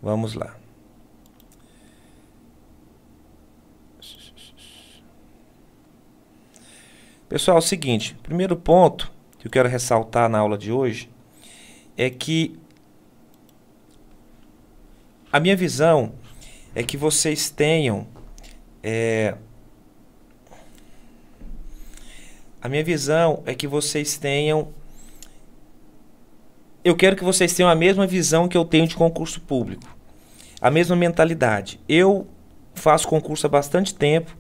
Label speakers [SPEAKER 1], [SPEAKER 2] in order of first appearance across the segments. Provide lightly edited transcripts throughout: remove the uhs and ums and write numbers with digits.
[SPEAKER 1] Vamos lá. Pessoal, é o seguinte, o primeiro ponto que eu quero ressaltar na aula de hoje é que a minha visão é que vocês tenham eu quero que vocês tenham a mesma visão que eu tenho de concurso público, a mesma mentalidade. Eu faço concurso há bastante tempo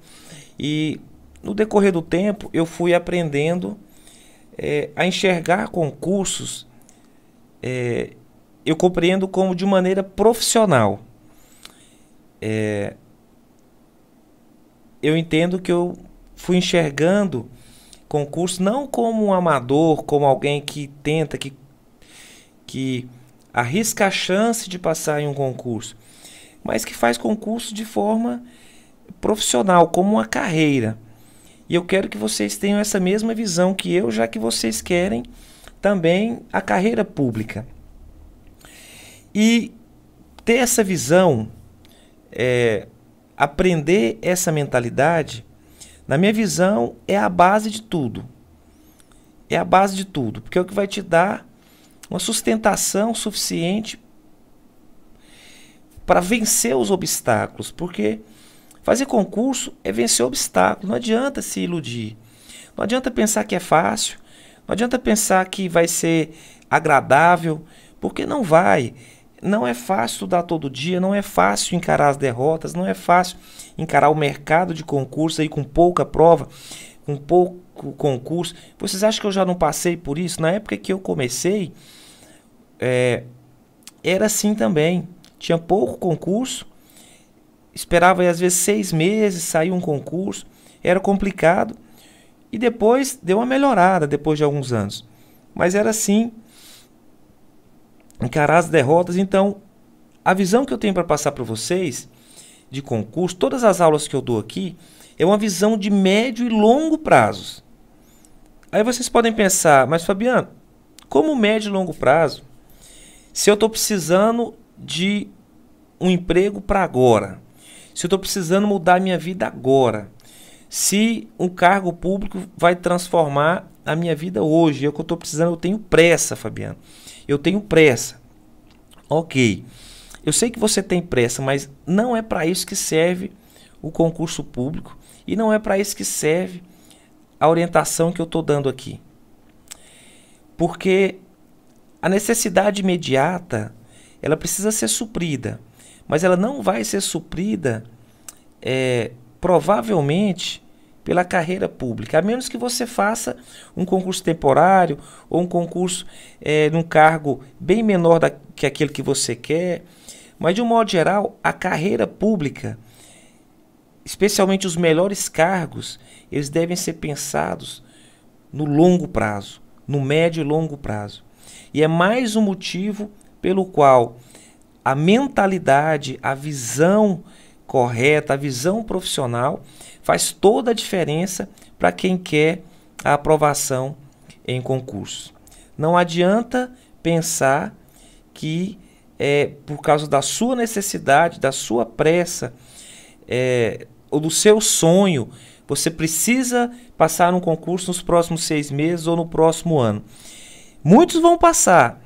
[SPEAKER 1] e no decorrer do tempo eu fui aprendendo a enxergar concursos, eu compreendo como de maneira profissional. Eu entendo que eu fui enxergando concurso não como um amador, como alguém que tenta, que arrisca a chance de passar em um concurso, mas que faz concurso de forma profissional, como uma carreira. E eu quero que vocês tenham essa mesma visão que eu, já que vocês querem também a carreira pública. E ter essa visão, aprender essa mentalidade, na minha visão, é a base de tudo. É a base de tudo, porque é o que vai te dar uma sustentação suficiente para vencer os obstáculos, porque fazer concurso é vencer obstáculos, não adianta se iludir, não adianta pensar que é fácil, não adianta pensar que vai ser agradável, porque não vai. Não é fácil estudar todo dia, não é fácil encarar as derrotas, não é fácil encarar o mercado de concurso aí com pouca prova, com pouco concurso. Vocês acham que eu já não passei por isso? Na época que eu comecei, era assim também. Tinha pouco concurso, esperava aí, às vezes 6 meses, sair um concurso, era complicado. E depois deu uma melhorada, depois de alguns anos. Mas era assim, encarar as derrotas. Então, a visão que eu tenho para passar para vocês de concurso, todas as aulas que eu dou aqui, é uma visão de médio e longo prazos. Aí vocês podem pensar, mas Fabiano, como médio e longo prazo? Se eu estou precisando de um emprego para agora, se eu estou precisando mudar minha vida agora, se um cargo público vai transformar a minha vida hoje, é o que eu estou precisando, eu tenho pressa, Fabiano. Eu tenho pressa. Ok. Eu sei que você tem pressa, mas não é para isso que serve o concurso público e não é para isso que serve a orientação que eu estou dando aqui. Porque a necessidade imediata, ela precisa ser suprida, mas ela não vai ser suprida provavelmente pela carreira pública, a menos que você faça um concurso temporário ou um concurso num cargo bem menor que aquele que você quer. Mas, de um modo geral, a carreira pública, especialmente os melhores cargos, eles devem ser pensados no longo prazo, no médio e longo prazo. E é mais um motivo pelo qual a mentalidade, a visão correta, a visão profissional faz toda a diferença para quem quer a aprovação em concursos. Não adianta pensar que por causa da sua necessidade, da sua pressa ou do seu sonho, você precisa passar um concurso nos próximos 6 meses ou no próximo ano. Muitos vão passar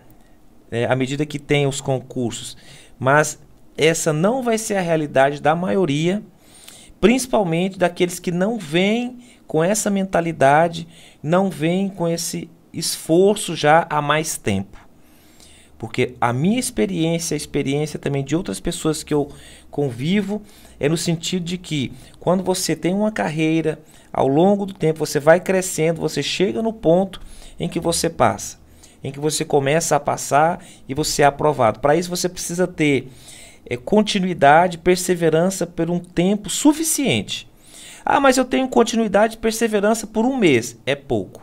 [SPEAKER 1] à medida que tem os concursos, mas essa não vai ser a realidade da maioria, principalmente daqueles que não vêm com essa mentalidade, não vêm com esse esforço já há mais tempo. Porque a minha experiência, a experiência também de outras pessoas que eu convivo, é no sentido de que quando você tem uma carreira, ao longo do tempo você vai crescendo, você chega no ponto em que você passa, em que você começa a passar e você é aprovado. Para isso você precisa ter continuidade, perseverança por um tempo suficiente. Ah, mas eu tenho continuidade e perseverança por 1 mês. É pouco.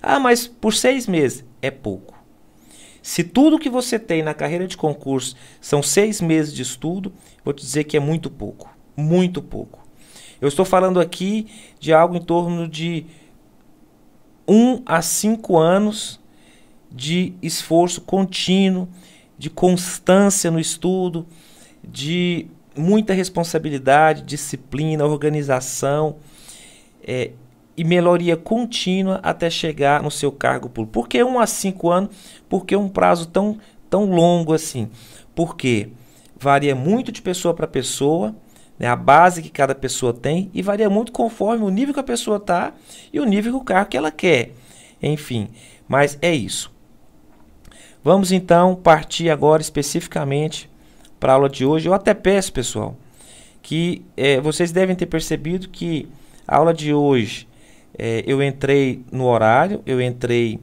[SPEAKER 1] Ah, mas por 6 meses. É pouco. Se tudo que você tem na carreira de concurso são 6 meses de estudo, vou te dizer que é muito pouco. Muito pouco. Eu estou falando aqui de algo em torno de 1 a 5 anos de esforço contínuo, de constância no estudo, de muita responsabilidade, disciplina, organização e melhoria contínua até chegar no seu cargo público. Por que 1 a 5 anos? Por que um prazo tão longo assim? Porque varia muito de pessoa para pessoa, né, a base que cada pessoa tem, e varia muito conforme o nível que a pessoa está e o nível do cargo que ela quer. Enfim, mas é isso. Vamos então partir agora especificamente para a aula de hoje. Eu até peço, pessoal, que vocês devem ter percebido que a aula de hoje eu entrei no horário, eu entrei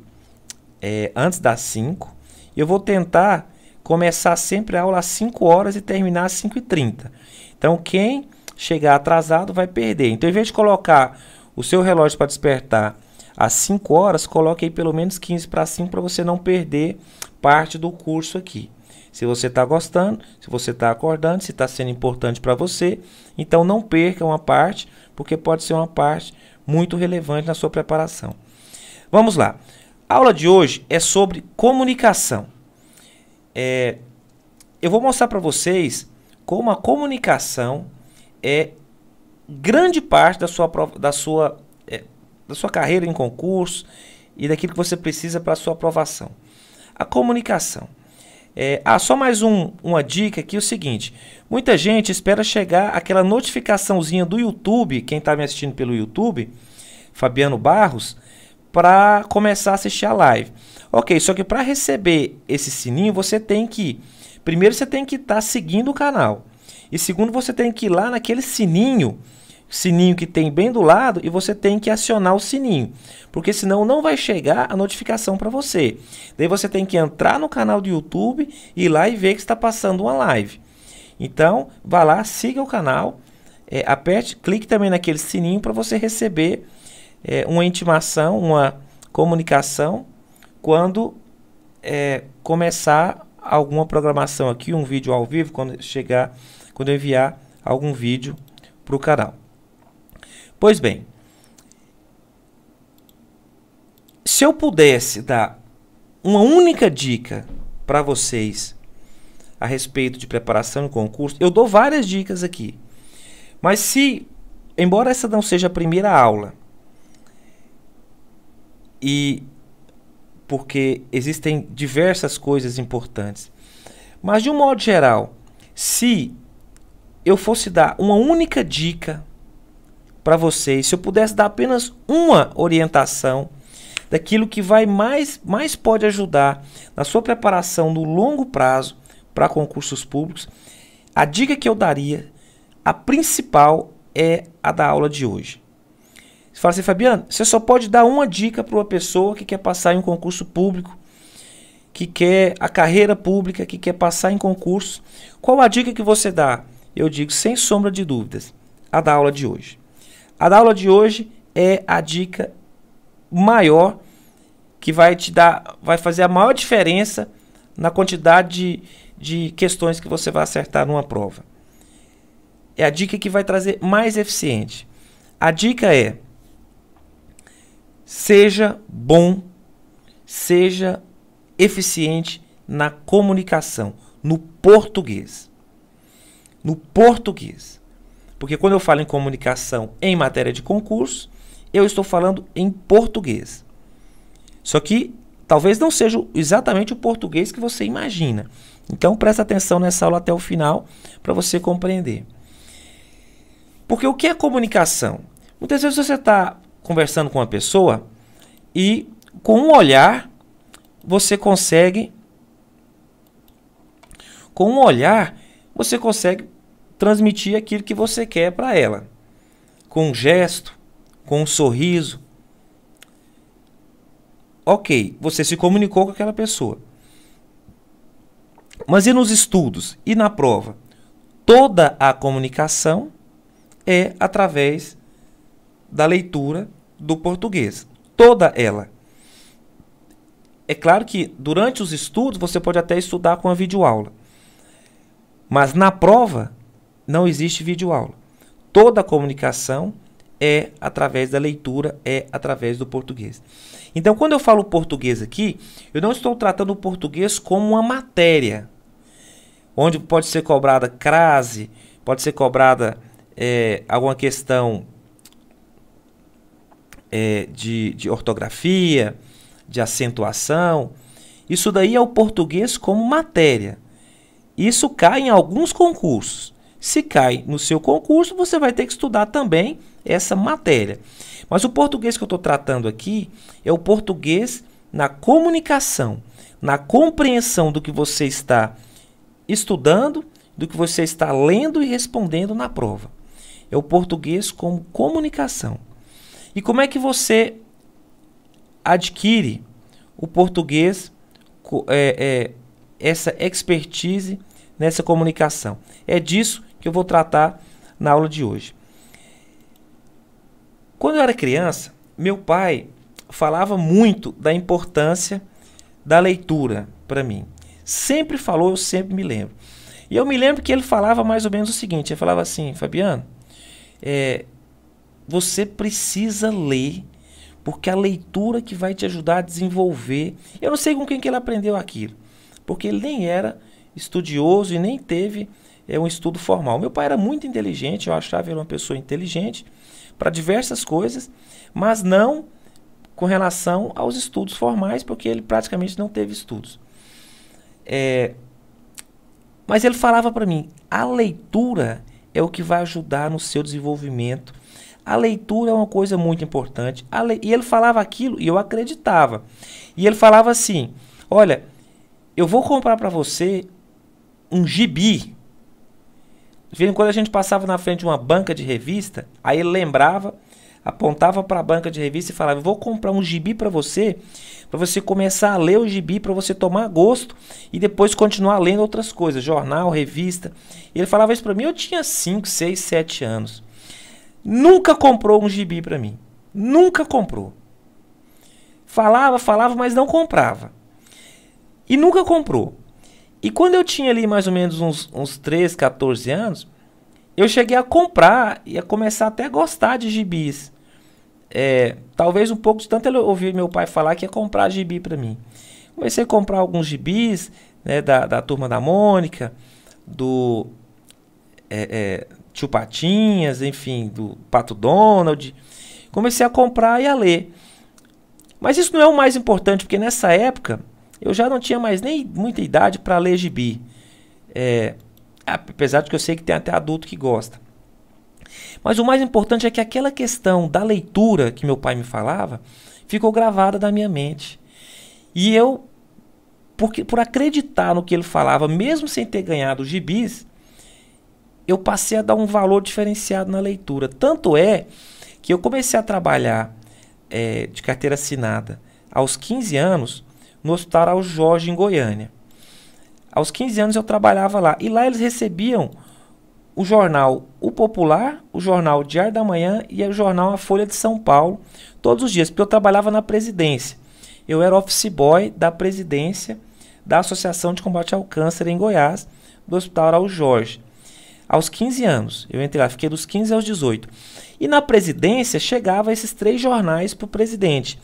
[SPEAKER 1] antes das 5. Eu vou tentar começar sempre a aula às 5 horas e terminar às 5h30. Então, quem chegar atrasado vai perder. Então, em vez de colocar o seu relógio para despertar às 5 horas, coloque aí pelo menos 15 para 5 para você não perder parte do curso aqui. Se você está gostando, se você está acordando, se está sendo importante para você, então não perca uma parte, porque pode ser uma parte muito relevante na sua preparação. Vamos lá. A aula de hoje é sobre comunicação. Eu vou mostrar para vocês como a comunicação é grande parte da sua carreira em concurso e daquilo que você precisa para a sua aprovação. A comunicação. Só mais uma dica aqui, é o seguinte. Muita gente espera chegar aquela notificaçãozinha do YouTube, quem está me assistindo pelo YouTube, Fabiano Barros, para começar a assistir a live. Ok, só que para receber esse sininho, você tem que... Primeiro, você tem que estar seguindo o canal. E segundo, você tem que ir lá naquele sininho que tem bem do lado, e você tem que acionar o sininho. Porque senão não vai chegar a notificação para você. Daí você tem que entrar no canal do YouTube, ir lá e ver que está passando uma live. Então, vá lá, siga o canal, aperte, clique também naquele sininho para você receber uma intimação, uma comunicação quando começar alguma programação aqui, um vídeo ao vivo, quando eu enviar algum vídeo para o canal. Pois bem, se eu pudesse dar uma única dica para vocês a respeito de preparação em concurso, eu dou várias dicas aqui. Mas embora essa não seja a primeira aula, porque existem diversas coisas importantes, mas de um modo geral, se eu fosse dar uma única dica para vocês, se eu pudesse dar apenas uma orientação daquilo que mais pode ajudar na sua preparação no longo prazo para concursos públicos, a dica que eu daria, a principal, é a da aula de hoje. Você fala assim, Fabiano, você só pode dar uma dica para uma pessoa que quer passar em um concurso público, que quer a carreira pública, que quer passar em concurso. Qual a dica que você dá? Eu digo, sem sombra de dúvidas, a da aula de hoje. A da aula de hoje é a dica maior que vai fazer a maior diferença na quantidade de questões que você vai acertar numa prova. É a dica que vai trazer mais eficiente. A dica é: seja bom, seja eficiente na comunicação, no português. No português. Porque quando eu falo em comunicação em matéria de concurso, eu estou falando em português. Só que talvez não seja exatamente o português que você imagina. Então presta atenção nessa aula até o final para você compreender. Porque o que é comunicação? Muitas vezes você está conversando com uma pessoa e com um olhar você consegue transmitir aquilo que você quer para ela. Com um gesto, com um sorriso. Ok, você se comunicou com aquela pessoa. Mas e nos estudos? E na prova? Toda a comunicação é através da leitura do português. Toda ela. É claro que durante os estudos você pode até estudar com a videoaula. Mas na prova não existe videoaula. Toda a comunicação é através da leitura, é através do português. Então, quando eu falo português aqui, eu não estou tratando o português como uma matéria, onde pode ser cobrada crase, pode ser cobrada alguma questão de ortografia, de acentuação. Isso daí é o português como matéria. Isso cai em alguns concursos. Se cai no seu concurso, você vai ter que estudar também essa matéria. Mas o português que eu estou tratando aqui é o português na comunicação, na compreensão do que você está estudando, do que você está lendo e respondendo na prova. É o português como comunicação. E como é que você adquire o português, essa expertise nessa comunicação? É disso que eu vou tratar na aula de hoje. Quando eu era criança, meu pai falava muito da importância da leitura para mim. Sempre falou, eu sempre me lembro. E eu me lembro que ele falava mais ou menos o seguinte, ele falava assim: Fabiano, você precisa ler, porque a leitura que vai te ajudar a desenvolver. Eu não sei com quem que ele aprendeu aquilo, porque ele nem era estudioso e nem teve um estudo formal. Meu pai era muito inteligente, eu achava ele uma pessoa inteligente para diversas coisas, mas não com relação aos estudos formais, porque ele praticamente não teve estudos. Mas ele falava para mim, a leitura é o que vai ajudar no seu desenvolvimento. A leitura é uma coisa muito importante. E ele falava aquilo e eu acreditava. E ele falava assim, olha, eu vou comprar para você um gibi. De vez em quando a gente passava na frente de uma banca de revista, aí ele lembrava, apontava para a banca de revista e falava, eu vou comprar um gibi para você começar a ler o gibi, para você tomar gosto e depois continuar lendo outras coisas, jornal, revista. E ele falava isso para mim, eu tinha 5, 6, 7 anos. Nunca comprou um gibi para mim. Nunca comprou. Falava, mas não comprava. E nunca comprou. E quando eu tinha ali mais ou menos uns 13, 14 anos, eu cheguei a comprar e a começar até a gostar de gibis. Talvez um pouco de tanto eu ouvir meu pai falar que ia comprar gibi para mim. Comecei a comprar alguns gibis, né, da Turma da Mônica, do Tio Patinhas, enfim, do Pato Donald. Comecei a comprar e a ler. Mas isso não é o mais importante, porque nessa época eu já não tinha mais nem muita idade para ler gibi. Apesar de que eu sei que tem até adulto que gosta. Mas o mais importante é que aquela questão da leitura que meu pai me falava ficou gravada na minha mente. E eu, por acreditar no que ele falava, mesmo sem ter ganhado os gibis, eu passei a dar um valor diferenciado na leitura. Tanto é que eu comecei a trabalhar de carteira assinada aos 15 anos no Hospital Araújo Jorge, em Goiânia. Aos 15 anos eu trabalhava lá. E lá eles recebiam o jornal O Popular, o jornal Diário da Manhã e o jornal A Folha de São Paulo, todos os dias, porque eu trabalhava na presidência. Eu era office boy da presidência da Associação de Combate ao Câncer em Goiás, do Hospital Araújo Jorge. Aos 15 anos, eu entrei lá, fiquei dos 15 aos 18. E na presidência chegava esses 3 jornais para o presidente.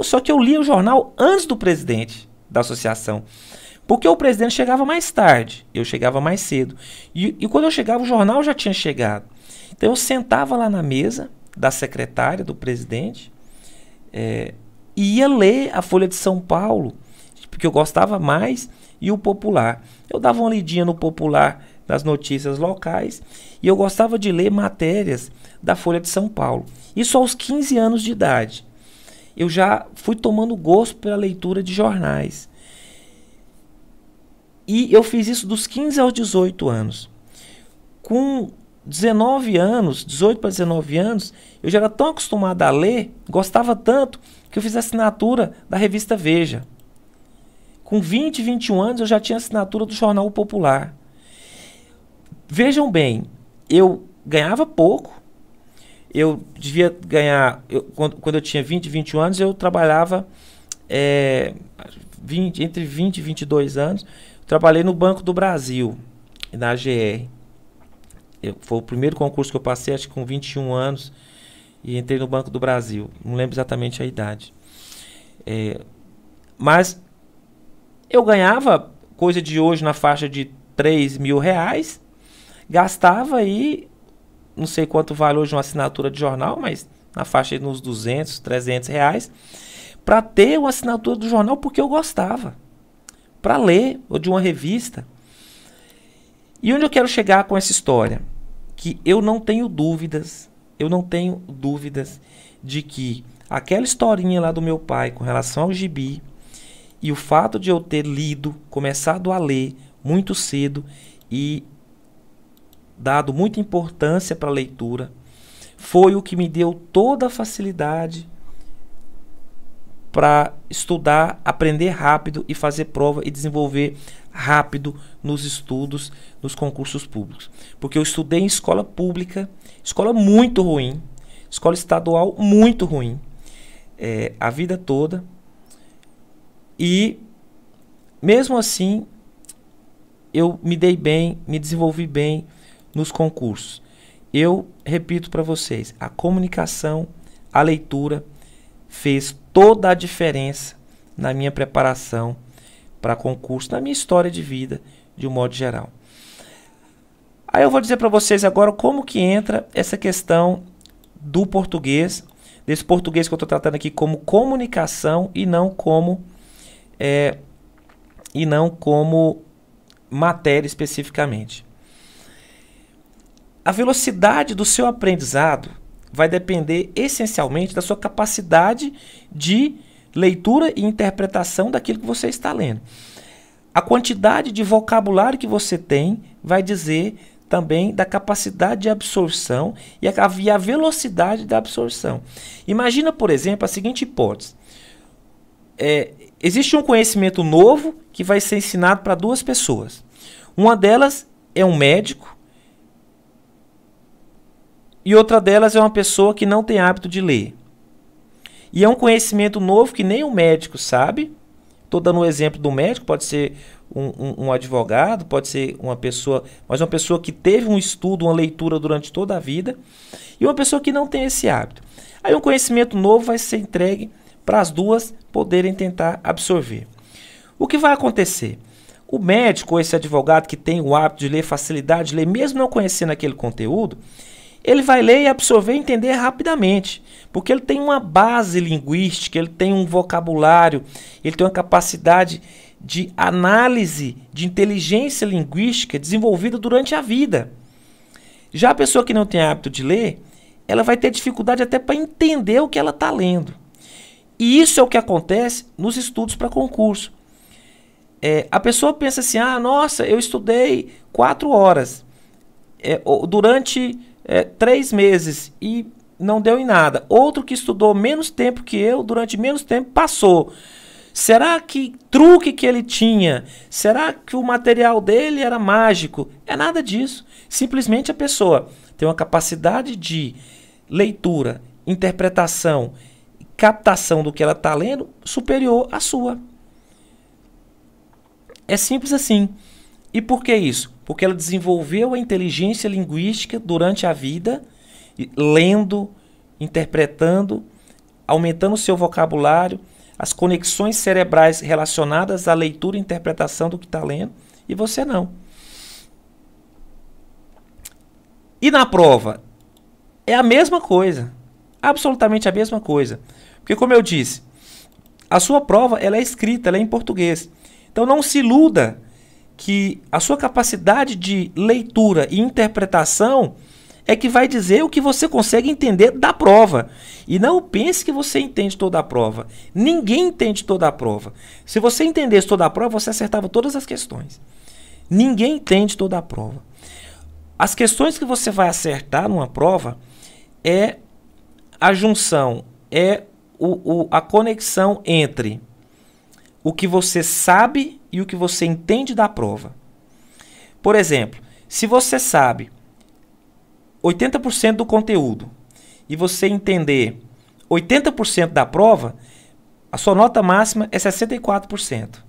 [SPEAKER 1] Só que eu lia o jornal antes do presidente da associação. Porque o presidente chegava mais tarde, eu chegava mais cedo. E quando eu chegava, o jornal já tinha chegado. Então eu sentava lá na mesa da secretária, do presidente, e ia ler a Folha de São Paulo, porque eu gostava mais, e o Popular. Eu dava uma lidinha no Popular, nas notícias locais, e eu gostava de ler matérias da Folha de São Paulo. Isso aos 15 anos de idade. Eu já fui tomando gosto pela leitura de jornais. E eu fiz isso dos 15 aos 18 anos. Com 19 anos, 18 para 19 anos, eu já era tão acostumado a ler, gostava tanto, que eu fiz a assinatura da revista Veja. Com 20, 21 anos, eu já tinha assinatura do Jornal Popular. Vejam bem, eu ganhava pouco. Eu devia ganhar, quando eu tinha 20, 21 anos, eu trabalhava entre 20 e 22 anos. Trabalhei no Banco do Brasil, na AGR. Foi o primeiro concurso que eu passei, acho que com 21 anos, e entrei no Banco do Brasil. Não lembro exatamente a idade. Mas eu ganhava coisa de hoje na faixa de R$ 3.000, gastava aí, não sei quanto vale hoje uma assinatura de jornal, mas na faixa de uns R$ 200, R$ 300, para ter uma assinatura do jornal porque eu gostava, para ler, ou de uma revista. E onde eu quero chegar com essa história? Que eu não tenho dúvidas de que aquela historinha lá do meu pai com relação ao gibi e o fato de eu ter lido, começado a ler muito cedo e dado muita importância para a leitura, foi o que me deu toda a facilidade para estudar, aprender rápido e fazer prova e desenvolver rápido nos estudos, nos concursos públicos. Porque eu estudei em escola pública, escola muito ruim, escola estadual muito ruim, a vida toda. E mesmo assim, eu me dei bem, me desenvolvi bem nos concursos. Eu repito para vocês, a comunicação, a leitura fez toda a diferença na minha preparação para concurso, na minha história de vida, de um modo geral. Aí eu vou dizer para vocês agora como que entra essa questão do português, desse português que eu estou tratando aqui como comunicação e não como matéria especificamente. A velocidade do seu aprendizado vai depender essencialmente da sua capacidade de leitura e interpretação daquilo que você está lendo. A quantidade de vocabulário que você tem vai dizer também da capacidade de absorção e a velocidade da absorção. Imagina, por exemplo, a seguinte hipótese. Existe um conhecimento novo que vai ser ensinado para duas pessoas. Uma delas é um médico e outra delas é uma pessoa que não tem hábito de ler. E é um conhecimento novo que nem o médico sabe. Estou dando um exemplo do médico, pode ser um advogado, pode ser uma pessoa, mas uma pessoa que teve um estudo, uma leitura durante toda a vida, e uma pessoa que não tem esse hábito. Aí um conhecimento novo vai ser entregue para as duas poderem tentar absorver. O que vai acontecer? O médico ou esse advogado que tem o hábito de ler, facilidade de ler, mesmo não conhecendo aquele conteúdo, ele vai ler e absorver e entender rapidamente, porque ele tem uma base linguística, ele tem um vocabulário, ele tem uma capacidade de análise, de inteligência linguística desenvolvida durante a vida. Já a pessoa que não tem hábito de ler, ela vai ter dificuldade até para entender o que ela está lendo. E isso é o que acontece nos estudos para concurso. A pessoa pensa assim, nossa, eu estudei 4 horas durante 3 meses e não deu em nada. Outro que estudou menos tempo que eu, durante menos tempo, passou. Será que truque que ele tinha? Será que o material dele era mágico? É nada disso. Simplesmente a pessoa tem uma capacidade de leitura, interpretação, captação do que ela está lendo superior à sua. É simples assim. E por que isso? Porque ela desenvolveu a inteligência linguística durante a vida, lendo, interpretando, aumentando o seu vocabulário, as conexões cerebrais relacionadas à leitura e interpretação do que está lendo, e você não. E na prova? É a mesma coisa. Absolutamente a mesma coisa. Porque, como eu disse, a sua prova ela é escrita, ela é em português. Então não se iluda que a sua capacidade de leitura e interpretação é que vai dizer o que você consegue entender da prova. E não pense que você entende toda a prova. Ninguém entende toda a prova. Se você entendesse toda a prova, você acertava todas as questões. Ninguém entende toda a prova. As questões que você vai acertar numa prova é a junção, a conexão entre o que você sabe e o que você entende da prova. Por exemplo, se você sabe 80% do conteúdo e você entender 80% da prova, a sua nota máxima é 64%.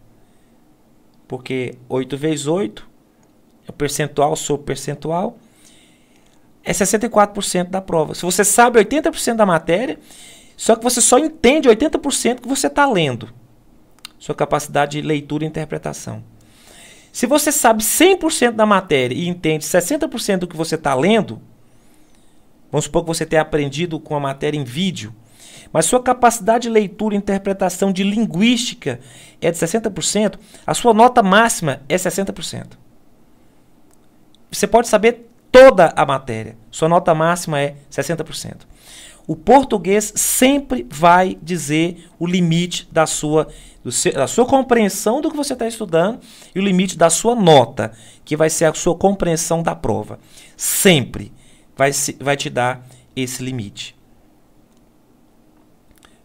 [SPEAKER 1] Porque 8 vezes 8 é o percentual sobre percentual. é 64% da prova. Se você sabe 80% da matéria, só que você só entende 80% que você está lendo. Sua capacidade de leitura e interpretação. Se você sabe 100% da matéria e entende 60% do que você está lendo, vamos supor que você tenha aprendido com a matéria em vídeo, mas sua capacidade de leitura e interpretação de linguística é de 60%, a sua nota máxima é 60%. Você pode saber toda a matéria, sua nota máxima é 60%. O português sempre vai dizer o limite da sua compreensão do que você está estudando e o limite da sua nota, que vai ser a sua compreensão da prova. Sempre vai te dar esse limite.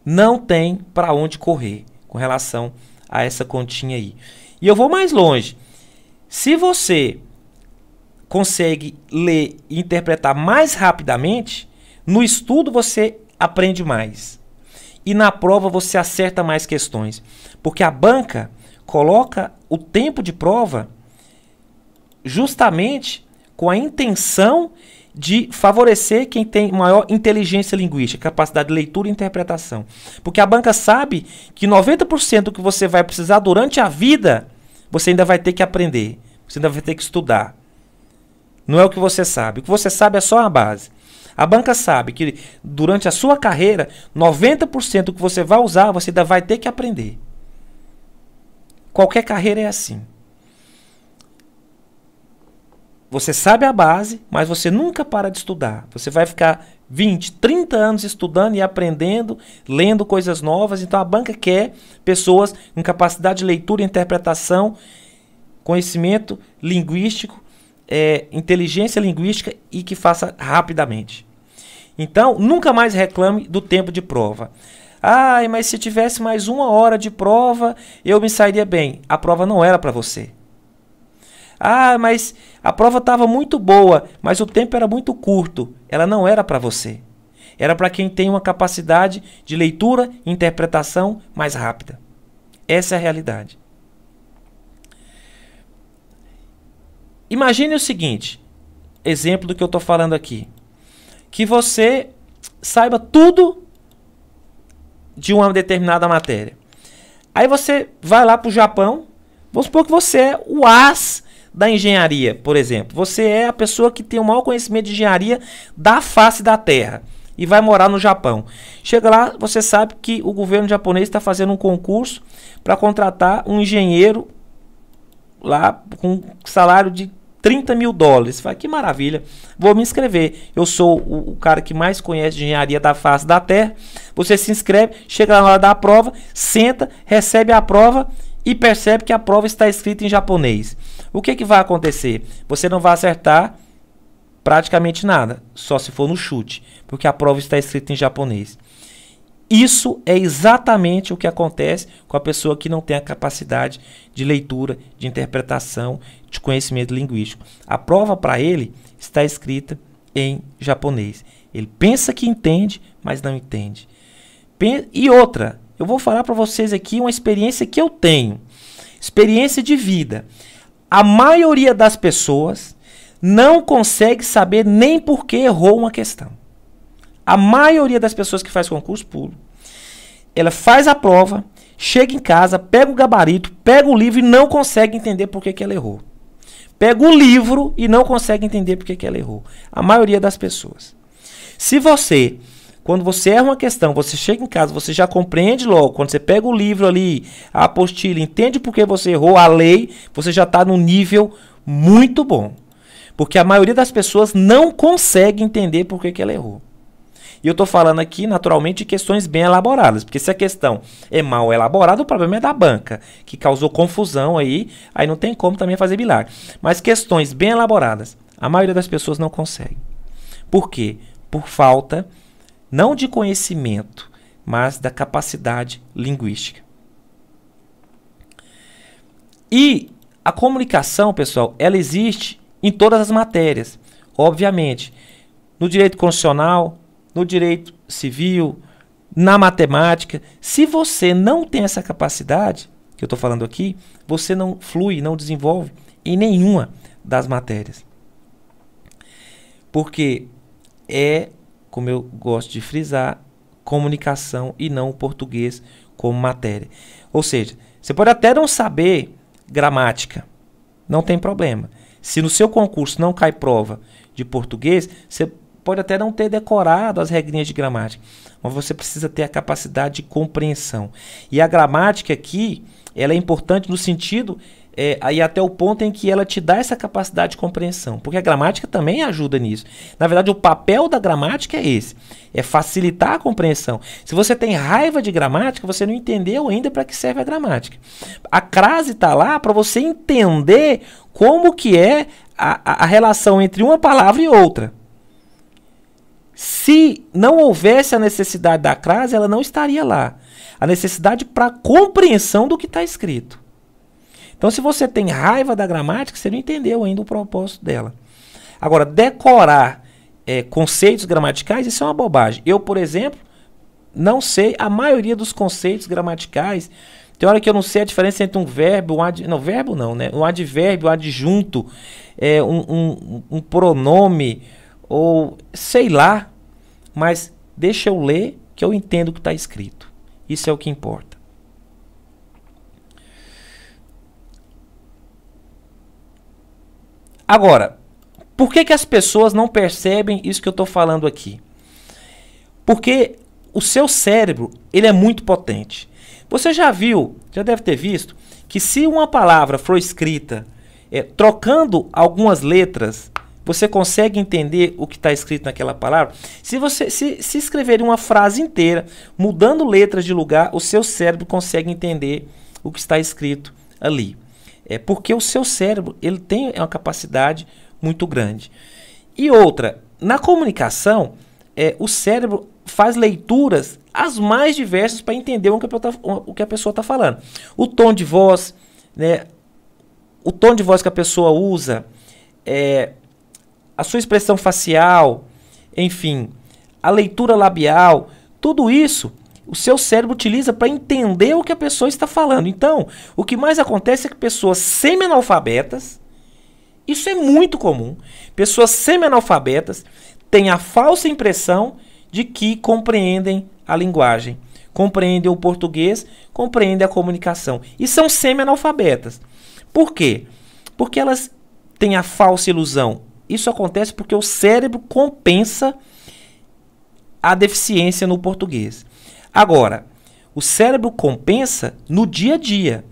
[SPEAKER 1] Não tem para onde correr com relação a essa continha aí. E eu vou mais longe. Se você consegue ler e interpretar mais rapidamente, no estudo você aprende mais. E na prova você acerta mais questões. Porque a banca coloca o tempo de prova justamente com a intenção de favorecer quem tem maior inteligência linguística, capacidade de leitura e interpretação. Porque a banca sabe que 90% do que você vai precisar durante a vida, você ainda vai ter que aprender. Você ainda vai ter que estudar. Não é o que você sabe. O que você sabe é só a base. A banca sabe que durante a sua carreira, 90% do que você vai usar, você ainda vai ter que aprender. Qualquer carreira é assim. Você sabe a base, mas você nunca para de estudar. Você vai ficar 20, 30 anos estudando e aprendendo, lendo coisas novas. Então a banca quer pessoas com capacidade de leitura e interpretação, conhecimento linguístico, inteligência linguística e que faça rapidamente. Então, nunca mais reclame do tempo de prova. Ah, mas se tivesse mais 1 hora de prova, eu me sairia bem. A prova não era para você. Ah, mas a prova estava muito boa, mas o tempo era muito curto. Ela não era para você. Era para quem tem uma capacidade de leitura e interpretação mais rápida. Essa é a realidade. Imagine o seguinte, exemplo do que eu estou falando aqui. Que você saiba tudo de uma determinada matéria. Aí você vai lá para o Japão, vamos supor que você é o as da engenharia, por exemplo. Você é a pessoa que tem o maior conhecimento de engenharia da face da Terra e vai morar no Japão. Chega lá, você sabe que o governo japonês está fazendo um concurso para contratar um engenheiro lá com salário de $30 mil. Você fala, que maravilha, vou me inscrever. Eu sou o cara que mais conhece de engenharia da face da Terra. Você se inscreve, chega na hora da prova, senta, recebe a prova e percebe que a prova está escrita em japonês. O que vai acontecer? Você não vai acertar praticamente nada, só se for no chute, porque a prova está escrita em japonês. Isso é exatamente o que acontece com a pessoa que não tem a capacidade de leitura, de interpretação, de conhecimento linguístico. A prova para ele está escrita em japonês. Ele pensa que entende, mas não entende. E outra, eu vou falar para vocês aqui uma experiência que eu tenho. Experiência de vida. A maioria das pessoas não consegue saber nem por que errou uma questão. A maioria das pessoas que faz concurso público, ela faz a prova, chega em casa, pega o gabarito, pega o livro e não consegue entender por que ela errou. Pega o livro e não consegue entender por que ela errou. A maioria das pessoas. Se você, quando você erra uma questão, você chega em casa, você já compreende logo, quando você pega o livro ali, a apostila, entende por que você errou, a lei, você já está num nível muito bom. Porque a maioria das pessoas não consegue entender por que ela errou. E eu estou falando aqui, naturalmente, de questões bem elaboradas. Porque se a questão é mal elaborada, o problema é da banca, que causou confusão aí não tem como também fazer milagre. Mas questões bem elaboradas, a maioria das pessoas não consegue. Por quê? Por falta, não de conhecimento, mas da capacidade linguística. E a comunicação, pessoal, ela existe em todas as matérias, obviamente. No direito constitucional, no direito civil, na matemática. Se você não tem essa capacidade, que eu estou falando aqui, você não flui, não desenvolve em nenhuma das matérias. Porque é, como eu gosto de frisar, comunicação e não o português como matéria. Ou seja, você pode até não saber gramática, não tem problema. Se no seu concurso não cai prova de português, você pode até não ter decorado as regrinhas de gramática, mas você precisa ter a capacidade de compreensão. E a gramática aqui, ela é importante no sentido, aí até o ponto em que ela te dá essa capacidade de compreensão, porque a gramática também ajuda nisso. Na verdade, o papel da gramática é esse, é facilitar a compreensão. Se você tem raiva de gramática, você não entendeu ainda para que serve a gramática. A crase está lá para você entender como que é a relação entre uma palavra e outra. Se não houvesse a necessidade da crase, ela não estaria lá. A necessidade para compreensão do que está escrito. Então, se você tem raiva da gramática, você não entendeu ainda o propósito dela. Agora, decorar conceitos gramaticais, isso é uma bobagem. Eu, por exemplo, não sei a maioria dos conceitos gramaticais. Tem hora que eu não sei a diferença entre um verbo, um advérbio, um adjunto, um pronome, ou sei lá. Mas deixa eu ler que eu entendo o que está escrito. Isso é o que importa. Agora, por que as pessoas não percebem isso que eu estou falando aqui? Porque o seu cérebro, ele é muito potente. Você já viu, já deve ter visto, que se uma palavra for escrita trocando algumas letras, você consegue entender o que está escrito naquela palavra? Se você se escrever uma frase inteira, mudando letras de lugar, o seu cérebro consegue entender o que está escrito ali. Porque o seu cérebro ele tem uma capacidade muito grande. E outra, na comunicação, o cérebro faz leituras as mais diversas para entender o que a pessoa está falando. O tom de voz, né, o tom de voz que a pessoa usa, a sua expressão facial, enfim, a leitura labial, tudo isso o seu cérebro utiliza para entender o que a pessoa está falando. Então, o que mais acontece é que pessoas semi-analfabetas, isso é muito comum, pessoas semi-analfabetas têm a falsa impressão de que compreendem a linguagem, compreendem o português, compreendem a comunicação e são semi-analfabetas. Por quê? Porque elas têm a falsa ilusão. Isso acontece porque o cérebro compensa a deficiência no português. Agora, o cérebro compensa no dia a dia.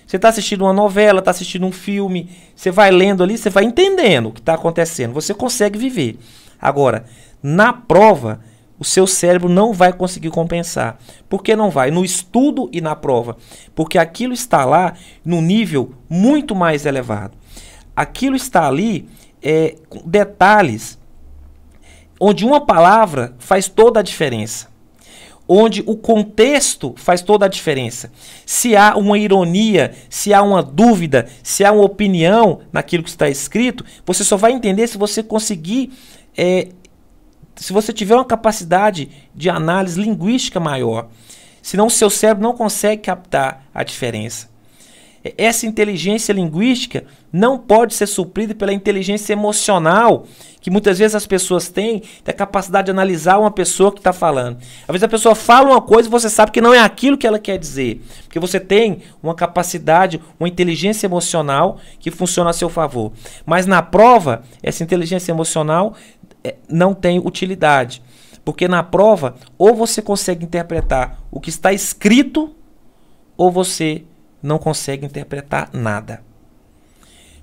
[SPEAKER 1] Você está assistindo uma novela, está assistindo um filme, você vai lendo ali, você vai entendendo o que está acontecendo, você consegue viver. Agora, na prova, o seu cérebro não vai conseguir compensar. Por que não vai? No estudo e na prova. Porque aquilo está lá num nível muito mais elevado. Aquilo está ali com detalhes onde uma palavra faz toda a diferença. Onde o contexto faz toda a diferença. Se há uma ironia, se há uma dúvida, se há uma opinião naquilo que está escrito, você só vai entender se você conseguir, se você tiver uma capacidade de análise linguística maior. Senão o seu cérebro não consegue captar a diferença. Essa inteligência linguística não pode ser suprida pela inteligência emocional, que muitas vezes as pessoas têm, a capacidade de analisar uma pessoa que está falando. Às vezes a pessoa fala uma coisa e você sabe que não é aquilo que ela quer dizer, porque você tem uma capacidade, uma inteligência emocional que funciona a seu favor. Mas na prova, essa inteligência emocional não tem utilidade, porque na prova, ou você consegue interpretar o que está escrito, ou você não consegue interpretar nada.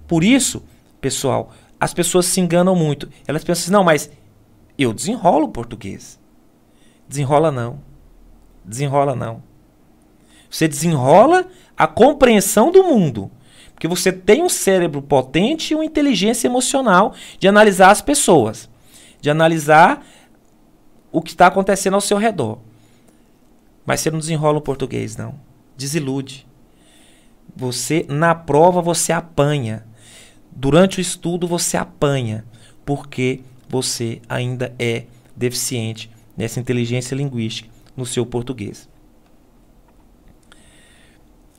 [SPEAKER 1] Por isso, pessoal, as pessoas se enganam muito. Elas pensam assim, não, mas eu desenrolo o português. Desenrola não. Desenrola não. Você desenrola a compreensão do mundo. Porque você tem um cérebro potente e uma inteligência emocional de analisar as pessoas. De analisar o que está acontecendo ao seu redor. Mas você não desenrola o português, não. Desilude. Você, na prova, você apanha. Durante o estudo, você apanha. Porque você ainda é deficiente nessa inteligência linguística no seu português.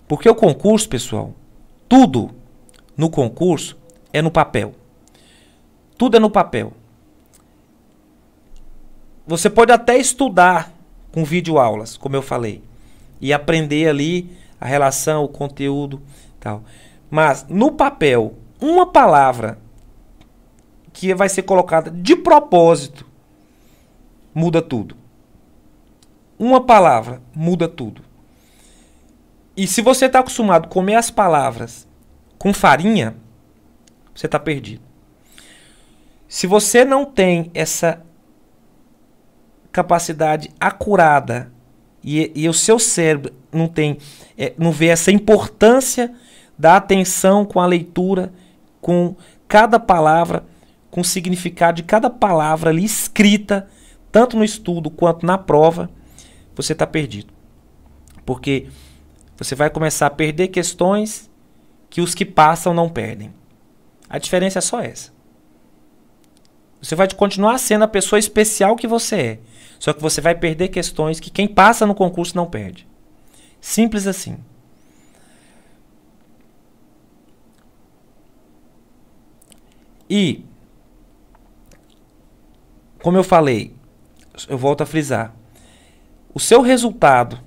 [SPEAKER 1] Porque o concurso, pessoal, tudo no concurso é no papel. Tudo é no papel. Você pode até estudar com videoaulas, como eu falei, e aprender ali a relação, o conteúdo, tal. Mas no papel, uma palavra que vai ser colocada de propósito muda tudo. Uma palavra muda tudo. E se você está acostumado a comer as palavras com farinha, você está perdido. Se você não tem essa capacidade acurada e o seu cérebro não vê essa importância da atenção com a leitura, com cada palavra, com o significado de cada palavra ali escrita, tanto no estudo quanto na prova, você está perdido. Porque você vai começar a perder questões que os que passam não perdem. A diferença é só essa. Você vai continuar sendo a pessoa especial que você é. Só que você vai perder questões que quem passa no concurso não perde. Simples assim. E, como eu falei, eu volto a frisar, o seu resultado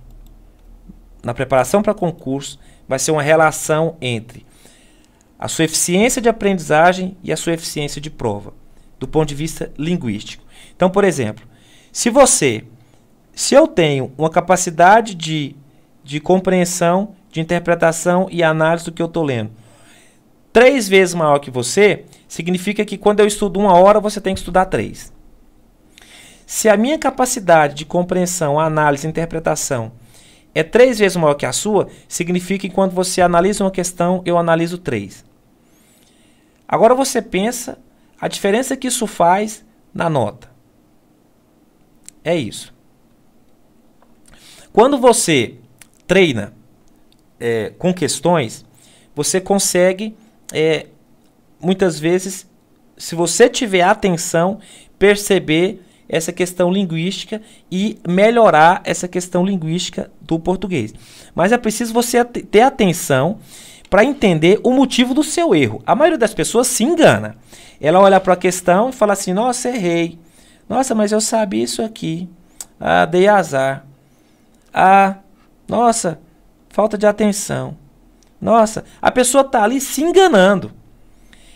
[SPEAKER 1] na preparação para concurso vai ser uma relação entre a sua eficiência de aprendizagem e a sua eficiência de prova, do ponto de vista linguístico. Então, por exemplo, se eu tenho uma capacidade de compreensão, de interpretação e análise do que eu estou lendo 3 vezes maior que você, significa que quando eu estudo 1 hora, você tem que estudar 3. Se a minha capacidade de compreensão, análise e interpretação é 3 vezes maior que a sua, significa que quando você analisa uma questão, eu analiso 3. Agora você pensa a diferença que isso faz na nota. É isso. Quando você treina com questões, você consegue, muitas vezes, se você tiver atenção, perceber essa questão linguística e melhorar essa questão linguística do português. Mas é preciso você ter atenção para entender o motivo do seu erro. A maioria das pessoas se engana. Ela olha para a questão e fala assim, nossa, errei. Nossa, mas eu sabia isso aqui. Ah, dei azar. Ah, nossa, falta de atenção. Nossa, a pessoa está ali se enganando.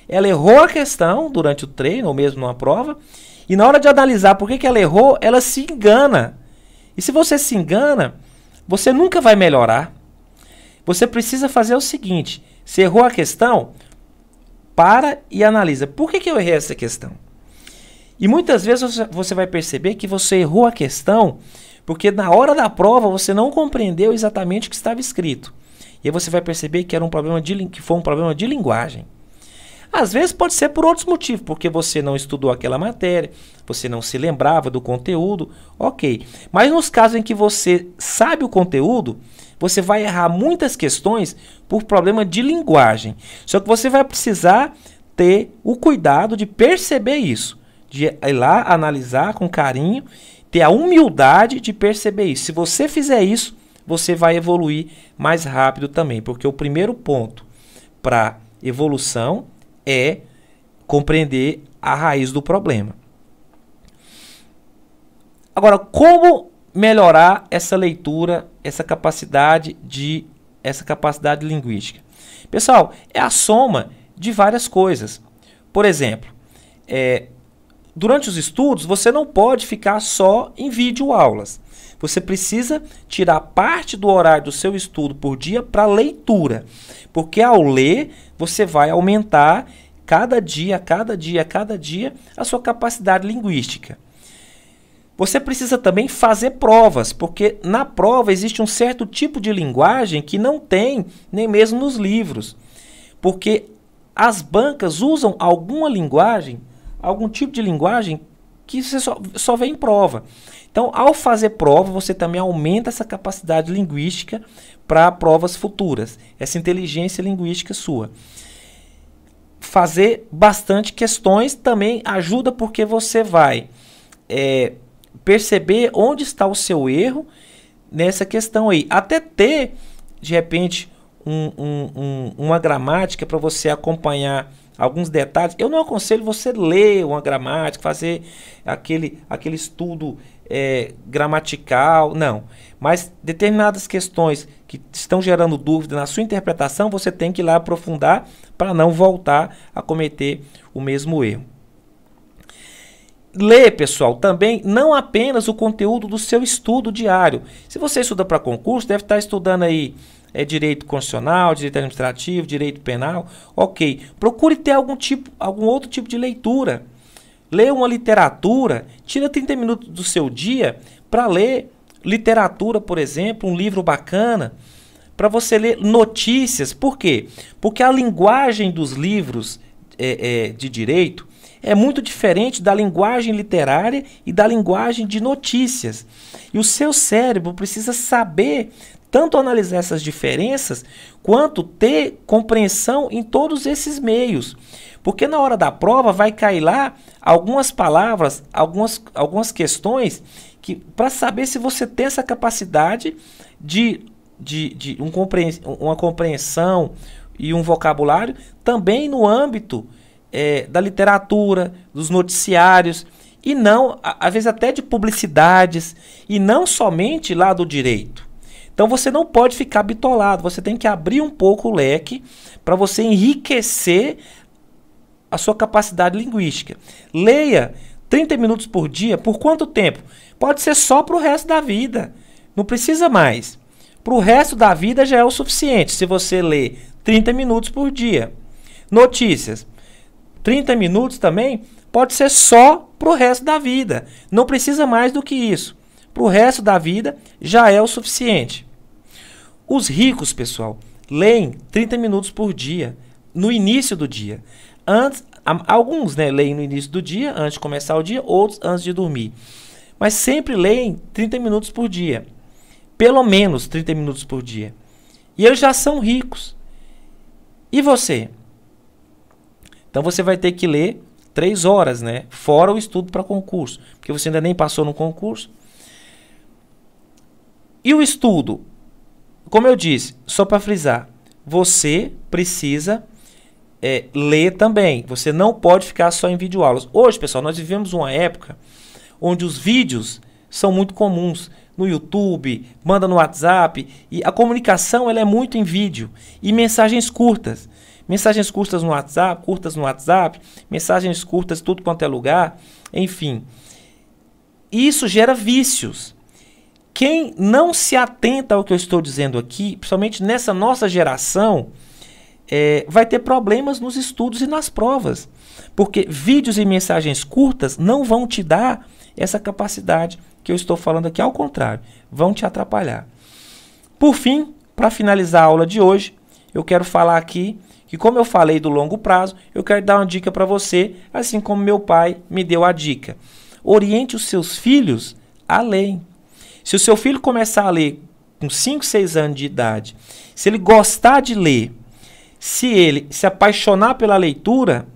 [SPEAKER 1] Ela errou a questão durante o treino ou mesmo numa prova e na hora de analisar por que ela errou, ela se engana. E se você se engana, você nunca vai melhorar. Você precisa fazer o seguinte, você errou a questão, para e analisa. Por que eu errei essa questão? E muitas vezes você vai perceber que você errou a questão porque na hora da prova você não compreendeu exatamente o que estava escrito. E aí você vai perceber que foi um problema de linguagem. Às vezes pode ser por outros motivos, porque você não estudou aquela matéria, você não se lembrava do conteúdo, ok. Mas nos casos em que você sabe o conteúdo, você vai errar muitas questões por problema de linguagem. Só que você vai precisar ter o cuidado de perceber isso, de ir lá analisar com carinho, ter a humildade de perceber isso. Se você fizer isso, você vai evoluir mais rápido também, porque o primeiro ponto para evolução é compreender a raiz do problema. Agora, como melhorar essa leitura, essa capacidade linguística? Pessoal, é a soma de várias coisas. Por exemplo, durante os estudos, você não pode ficar só em videoaulas. Você precisa tirar parte do horário do seu estudo por dia para leitura. Porque ao ler, você vai aumentar cada dia a sua capacidade linguística. Você precisa também fazer provas, porque na prova existe um certo tipo de linguagem que não tem nem mesmo nos livros. Porque as bancas usam alguma linguagem, algum tipo de linguagem que você só vê em prova. Então, ao fazer prova, você também aumenta essa capacidade linguística para provas futuras, essa inteligência linguística sua. Fazer bastante questões também ajuda porque você vai perceber onde está o seu erro nessa questão aí. Até ter, de repente, uma gramática para você acompanhar alguns detalhes. Eu não aconselho você ler uma gramática, fazer aquele estudo gramatical, não. Mas determinadas questões que estão gerando dúvida na sua interpretação, você tem que ir lá aprofundar para não voltar a cometer o mesmo erro. Ler, pessoal, também não apenas o conteúdo do seu estudo diário. Se você estuda para concurso, deve estar estudando aí direito constitucional, direito administrativo, direito penal, ok. Procure ter algum outro tipo de leitura. Leia uma literatura, tira 30 minutos do seu dia para ler literatura, por exemplo, um livro bacana, para você ler notícias. Por quê? Porque a linguagem dos livros de direito é muito diferente da linguagem literária e da linguagem de notícias. E o seu cérebro precisa saber tanto analisar essas diferenças, quanto ter compreensão em todos esses meios. Porque na hora da prova vai cair lá algumas palavras, algumas questões, para saber se você tem essa capacidade de uma compreensão e um vocabulário também no âmbito da literatura, dos noticiários, e não, às vezes até de publicidades, e não somente lá do direito. Então você não pode ficar bitolado, você tem que abrir um pouco o leque para você enriquecer a sua capacidade linguística. Leia 30 minutos por dia, por quanto tempo? Pode ser só para o resto da vida, não precisa mais. Para o resto da vida já é o suficiente, se você ler 30 minutos por dia. Notícias, 30 minutos também pode ser só para o resto da vida, não precisa mais do que isso. Para o resto da vida já é o suficiente. Os ricos, pessoal, leem 30 minutos por dia, no início do dia. Alguns leem no início do dia, antes de começar o dia, outros antes de dormir. Mas sempre leem 30 minutos por dia. Pelo menos 30 minutos por dia. E eles já são ricos. E você? Então você vai ter que ler 3 horas, fora o estudo para concurso, porque você ainda nem passou no concurso. E o estudo? Como eu disse, só para frisar, você precisa ler também. Você não pode ficar só em videoaulas. Hoje, pessoal, nós vivemos uma época onde os vídeos são muito comuns. No YouTube, manda no WhatsApp. E a comunicação ela é muito em vídeo. E mensagens curtas. Mensagens curtas no WhatsApp, mensagens curtas tudo quanto é lugar. Enfim. Isso gera vícios. Quem não se atenta ao que eu estou dizendo aqui, principalmente nessa nossa geração, vai ter problemas nos estudos e nas provas. Porque vídeos e mensagens curtas não vão te dar essa capacidade que eu estou falando aqui. Ao contrário, vão te atrapalhar. Por fim, para finalizar a aula de hoje, eu quero falar aqui que, como eu falei do longo prazo, eu quero dar uma dica para você, assim como meu pai me deu a dica. Oriente os seus filhos a ler. Se o seu filho começar a ler com 5, 6 anos de idade, se ele gostar de ler, se ele se apaixonar pela leitura,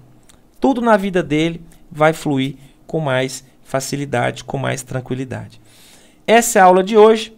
[SPEAKER 1] tudo na vida dele vai fluir com mais facilidade, com mais tranquilidade. Essa é a aula de hoje.